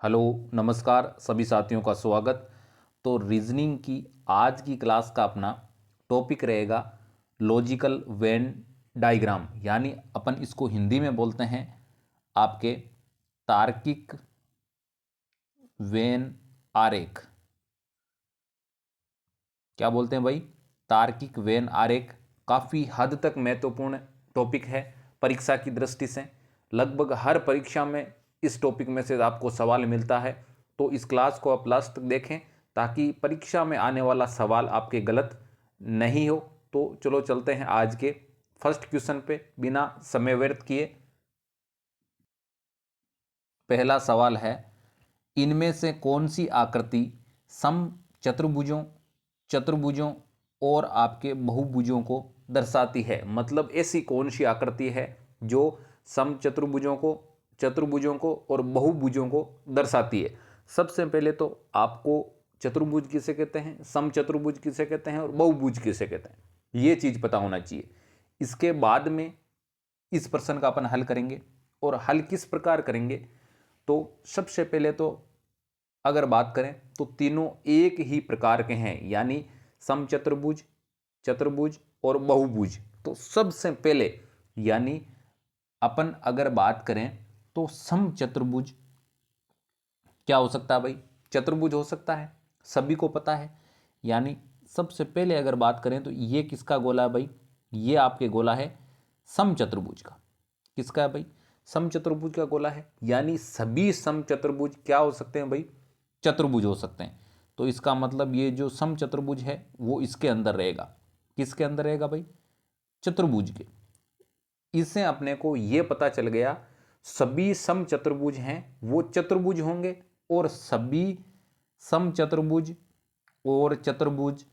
Hello नमस्कार सभी साथियों का स्वागत। तो रीजनिंग की आज की क्लास का अपना टॉपिक रहेगा लॉजिकल वेन डायग्राम, यानी अपन इसको हिंदी में बोलते हैं आपके तार्किक वेन आरेख। क्या बोलते हैं भाई? तार्किक वेन आरेख काफ़ी हद तक महत्वपूर्ण टॉपिक है परीक्षा की दृष्टि से। लगभग हर परीक्षा में इस टॉपिक में से आपको सवाल मिलता है, तो इस क्लास को आप लास्ट तक देखें ताकि परीक्षा में आने वाला सवाल आपके गलत नहीं हो। तो चलो चलते हैं आज के फर्स्ट क्वेश्चन पे बिना समय व्यर्थ किए। पहला सवाल है, इनमें से कौन सी आकृति सम चतुर्भुजों चतुर्भुजों और आपके बहुभुजों को दर्शाती है? मतलब ऐसी कौन सी आकृति है जो सम चतुर्भुजों को और बहुभुजों को दर्शाती है? सबसे पहले तो आपको चतुर्भुज किसे कहते हैं, सम चतुर्भुज किसे कहते हैं और बहुभुज किसे कहते हैं, ये चीज पता होना चाहिए। इसके बाद में इस प्रश्न का अपन हल करेंगे, और हल किस प्रकार करेंगे? तो सबसे पहले तो अगर बात करें तो तीनों एक ही प्रकार के हैं, यानी समचतुर्भुज, चतुर्भुज और बहुभुज। तो सबसे पहले यानी अपन अगर बात करें तो समचतुर्भुज क्या हो सकता है भाई? चतुर्भुज हो सकता है, सभी को पता है। यानी सबसे पहले अगर बात करें तो ये किसका गोला है भाई? ये आपके गोला है समचतुर्भुज का। किसका है भाई? समचतुर्भुज का गोला है। यानी सभी समचतुर्भुज क्या हो सकते हैं भाई? चतुर्भुज हो सकते हैं। तो इसका मतलब ये जो समचतुर्भुज है वो इसके अंदर रहेगा। किसके अंदर रहेगा भाई? चतुर्भुज के। इससे अपने को ये पता चल गया सभी समचतुर्भुज हैं वो चतुर्भुज होंगे, और सभी समचतुर्भुज और चतुर्भुज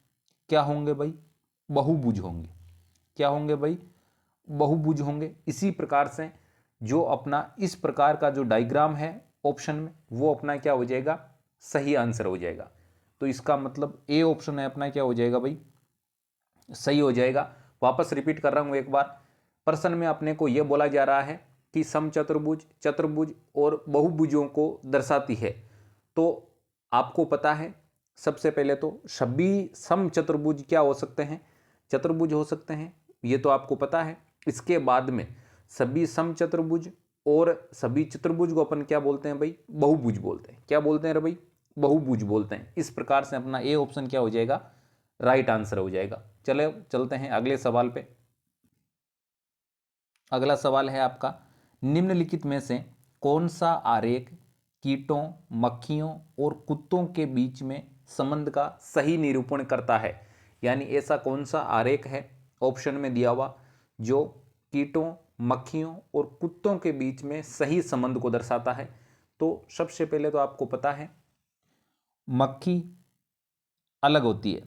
क्या होंगे भाई? बहुभुज होंगे। क्या होंगे भाई? बहुभुज होंगे। इसी प्रकार से जो अपना इस प्रकार का जो डायग्राम है ऑप्शन में, वो अपना क्या हो जाएगा? सही आंसर हो जाएगा। तो इसका मतलब ए ऑप्शन है अपना क्या हो जाएगा भाई? सही हो जाएगा। वापस रिपीट कर रहा हूं एक बार। प्रश्न में अपने को यह बोला जा रहा है कि समचतुर्भुज, चतुर्भुज और बहुभुजों को दर्शाती है। तो आपको पता है सबसे पहले तो सभी समचतुर्भुज क्या हो सकते हैं? चतुर्भुज हो सकते हैं, ये तो आपको पता है। इसके बाद में सभी समचतुर्भुज और सभी चतुर्भुज को अपन क्या बोलते हैं भाई? बहुभुज बोलते हैं। क्या बोलते हैं रे भाई? बहुभुज बोलते हैं। इस प्रकार से अपना ए ऑप्शन क्या हो जाएगा? राइट आंसर हो जाएगा। चले चलते हैं अगले सवाल पे। अगला सवाल है आपका, निम्नलिखित में से कौन सा आरेख कीटों, मक्खियों और कुत्तों के बीच में संबंध का सही निरूपण करता है? यानी ऐसा कौन सा आरेख है ऑप्शन में दिया हुआ जो कीटों, मक्खियों और कुत्तों के बीच में सही संबंध को दर्शाता है? तो सबसे पहले तो आपको पता है मक्खी अलग होती है,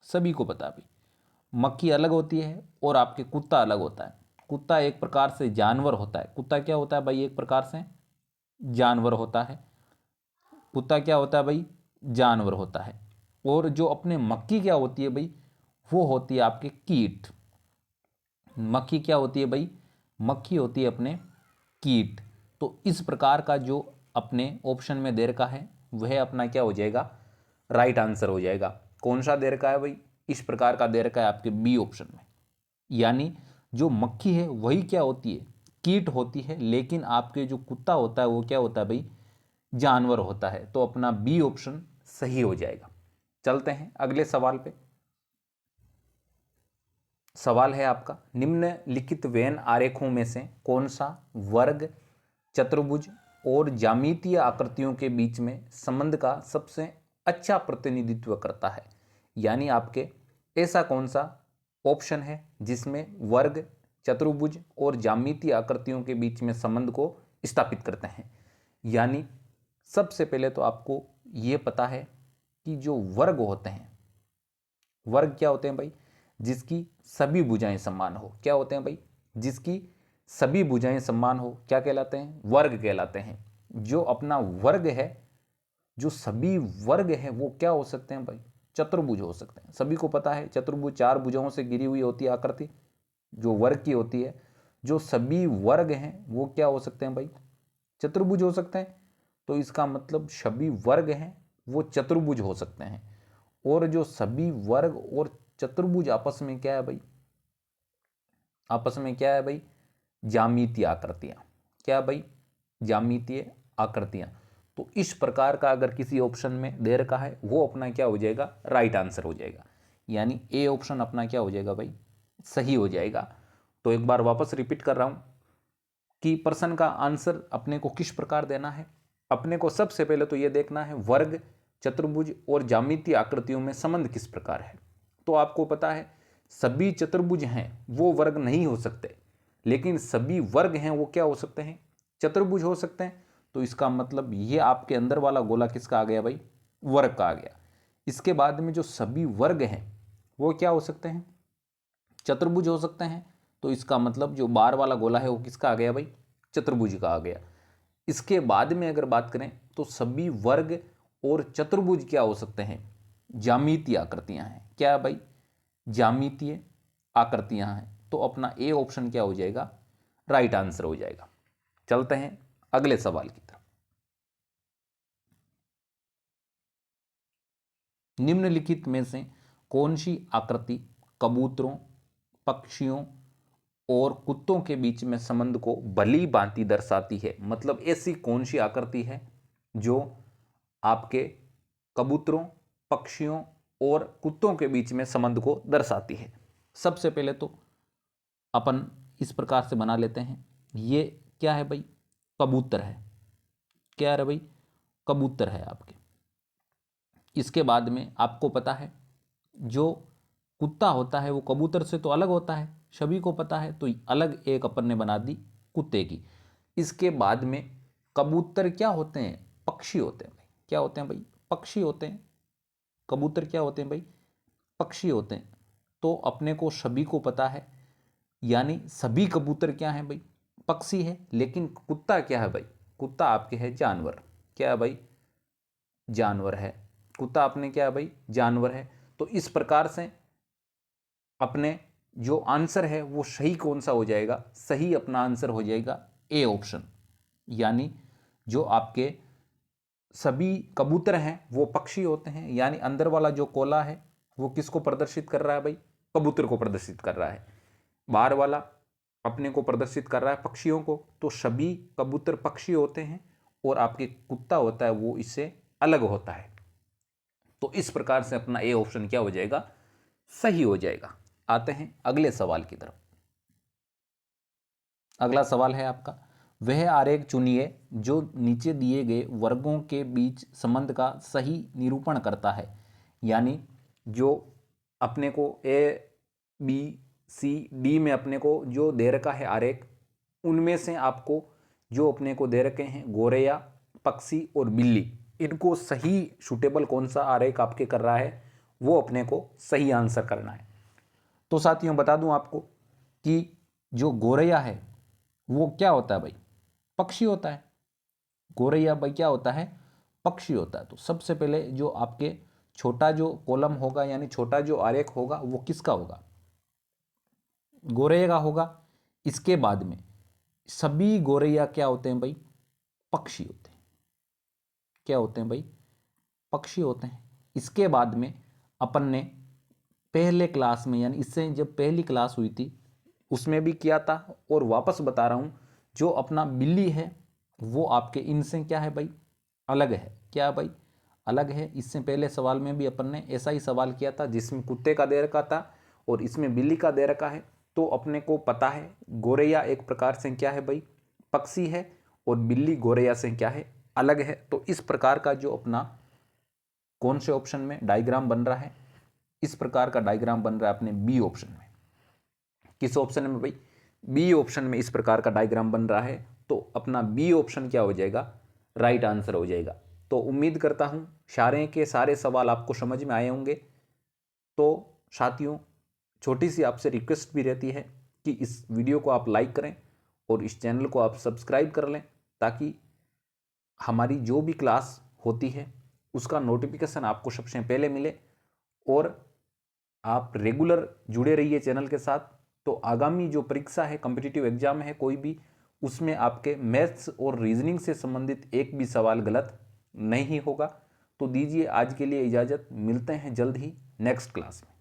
सभी को पता भी। मक्खी अलग होती है और आपके कुत्ता अलग होता है। कुत्ता एक प्रकार से जानवर होता है। कुत्ता क्या होता है भाई? एक प्रकार से जानवर होता है। कुत्ता क्या होता है भाई? जानवर होता है। और जो अपने मक्खी क्या होती है भाई? वो होती है आपके कीट। मक्खी क्या होती है भाई? मक्खी होती है अपने कीट। तो इस प्रकार का जो अपने ऑप्शन में दे रखा है वह अपना क्या हो जाएगा? राइट आंसर हो जाएगा। कौन सा दे रखा है भाई? इस प्रकार का दे रखा है आपके बी ऑप्शन में। यानी जो मक्खी है वही क्या होती है? कीट होती है, लेकिन आपके जो कुत्ता होता है वो क्या होता है भाई? जानवर होता है। तो अपना बी ऑप्शन सही हो जाएगा। चलते हैं अगले सवाल पे। सवाल है आपका, निम्नलिखित वेन आरेखों में से कौन सा वर्ग, चतुर्भुज और ज्यामितीय आकृतियों के बीच में संबंध का सबसे अच्छा प्रतिनिधित्व करता है? यानी आपके ऐसा कौन सा ऑप्शन है जिसमें वर्ग, चतुर्भुज और ज्यामितीय आकृतियों के बीच में संबंध को स्थापित करते हैं? यानी सबसे पहले तो आपको यह पता है कि जो वर्ग होते हैं, वर्ग क्या होते हैं भाई? जिसकी सभी भुजाएं समान हो। क्या होते हैं भाई? जिसकी सभी भुजाएं समान हो क्या कहलाते हैं? वर्ग कहलाते हैं। जो अपना वर्ग है, जो सभी वर्ग है वो क्या हो सकते हैं भाई? चतुर्भुज हो सकते हैं। सभी को पता है चतुर्भुज चार भुजाओं से घिरी हुई होती है आकृति, जो वर्ग की होती है। जो सभी वर्ग हैं वो क्या हो सकते हैं भाई? चतुर्भुज हो सकते हैं। तो इसका मतलब सभी वर्ग हैं वो चतुर्भुज हो सकते हैं। और जो सभी वर्ग और चतुर्भुज आपस में क्या है भाई, आपस में क्या है भाई, ज्यामितीय आकृतियां। क्या भाई, ज्यामितीय आकृतियां। तो इस प्रकार का अगर किसी ऑप्शन में दे रखा है वो अपना क्या हो जाएगा, राइट आंसर हो जाएगा। यानी ए ऑप्शन अपना क्या हो जाएगा भाई, सही हो जाएगा। तो एक बार वापस रिपीट कर रहा हूं कि प्रश्न का आंसर अपने को किस प्रकार देना है। अपने को सबसे पहले तो यह देखना है वर्ग, चतुर्भुज और ज्यामितीय आकृतियों में संबंध किस प्रकार है। तो आपको पता है सभी चतुर्भुज हैं वो वर्ग नहीं हो सकते, लेकिन सभी वर्ग हैं वो क्या हो सकते हैं, चतुर्भुज हो सकते हैं। तो इसका मतलब ये आपके अंदर वाला गोला किसका आ गया भाई, वर्ग का आ गया। इसके बाद में जो सभी वर्ग हैं वो क्या हो सकते हैं, चतुर्भुज हो सकते हैं। तो इसका मतलब जो बार वाला गोला है वो किसका आ गया भाई, चतुर्भुज का आ गया। इसके बाद में अगर बात करें तो सभी वर्ग और चतुर्भुज क्या हो सकते हैं, ज्यामितीय आकृतियां हैं। क्या भाई, ज्यामितीय आकृतियां हैं। तो अपना ए ऑप्शन क्या हो जाएगा, राइट आंसर हो जाएगा। चलते हैं अगले सवाल की तरफ। निम्नलिखित में से कौन सी आकृति कबूतरों, पक्षियों और कुत्तों के बीच में संबंध को भली भांति दर्शाती है। मतलब ऐसी कौन सी आकृति है जो आपके कबूतरों, पक्षियों और कुत्तों के बीच में संबंध को दर्शाती है। सबसे पहले तो अपन इस प्रकार से बना लेते हैं, ये क्या है भाई, कबूतर है। क्या है भाई, कबूतर है आपके। इसके बाद में आपको पता है जो कुत्ता होता है वो कबूतर से तो अलग होता है, सभी को पता है। तो अलग एक अपन ने बना दी कुत्ते की। इसके बाद में कबूतर क्या होते हैं, पक्षी होते हैं भाई। क्या होते हैं भाई, पक्षी होते हैं। कबूतर क्या होते हैं भाई, पक्षी होते हैं। तो अपने को सभी को पता है, यानी सभी कबूतर क्या हैं भाई, पक्षी है। लेकिन कुत्ता क्या है भाई, कुत्ता आपके है जानवर। क्या है भाई, जानवर है। कुत्ता अपने क्या है भाई, जानवर है। तो इस प्रकार से अपने जो आंसर है वो सही कौन सा हो जाएगा, सही अपना आंसर हो जाएगा ए ऑप्शन। यानी जो आपके सभी कबूतर हैं वो पक्षी होते हैं। यानी अंदर वाला जो कोला है वो किसको प्रदर्शित कर रहा है भाई, कबूतर को प्रदर्शित कर रहा है। बाहर वाला अपने को प्रदर्शित कर रहा है पक्षियों को। तो सभी कबूतर पक्षी होते हैं और आपके कुत्ता होता है वो इससे अलग होता है। तो इस प्रकार से अपना ए ऑप्शन क्या हो जाएगा, सही हो जाएगा। आते हैं अगले सवाल की तरफ। अगला सवाल है आपका, वह आरेख चुनिए जो नीचे दिए गए वर्गों के बीच संबंध का सही निरूपण करता है। यानी जो अपने को ए बी सी डी में अपने को जो दे रखा है आरेख, उनमें से आपको जो अपने को दे रखे हैं गोरैया, पक्षी और बिल्ली, इनको सही सूटेबल कौन सा आरेख आपके कर रहा है वो अपने को सही आंसर करना है। तो साथियों बता दूं आपको कि जो गोरैया है वो क्या होता है भाई, पक्षी होता है। गोरैया भाई क्या होता है, पक्षी होता है। तो सबसे पहले जो आपके छोटा जो कॉलम होगा यानी छोटा जो आरेख होगा वो किसका होगा, गोरैया का होगा। इसके बाद में सभी गोरैया क्या होते हैं भाई, पक्षी होते हैं। क्या होते हैं भाई, पक्षी होते हैं। इसके बाद में अपन ने पहले क्लास में यानी इससे जब पहली क्लास हुई थी उसमें भी किया था और वापस बता रहा हूँ, जो अपना बिल्ली है वो आपके इनसे क्या है भाई, अलग है। क्या भाई, अलग है। इससे पहले सवाल में भी अपन ने ऐसा ही सवाल किया था जिसमें कुत्ते का दे रखा था और इसमें बिल्ली का दे रखा है। तो अपने को पता है गोरैया एक प्रकार से क्या है भाई, पक्षी है और बिल्ली गोरैया से क्या है, अलग है। तो इस प्रकार का जो अपना कौन से ऑप्शन में डायग्राम बन रहा है, इस प्रकार का डायग्राम बन रहा है अपने बी ऑप्शन में। किस ऑप्शन में भाई, बी ऑप्शन में इस प्रकार का डायग्राम बन रहा है। तो अपना बी ऑप्शन क्या हो जाएगा, राइट आंसर हो जाएगा। तो उम्मीद करता हूं सारे के सारे सवाल आपको समझ में आए होंगे। तो साथियों छोटी सी आपसे रिक्वेस्ट भी रहती है कि इस वीडियो को आप लाइक करें और इस चैनल को आप सब्सक्राइब कर लें, ताकि हमारी जो भी क्लास होती है उसका नोटिफिकेशन आपको सबसे पहले मिले और आप रेगुलर जुड़े रहिए चैनल के साथ। तो आगामी जो परीक्षा है, कॉम्पिटिटिव एग्जाम है कोई भी, उसमें आपके मैथ्स और रीजनिंग से संबंधित एक भी सवाल गलत नहीं होगा। तो दीजिए आज के लिए इजाज़त, मिलते हैं जल्द ही नेक्स्ट क्लास में।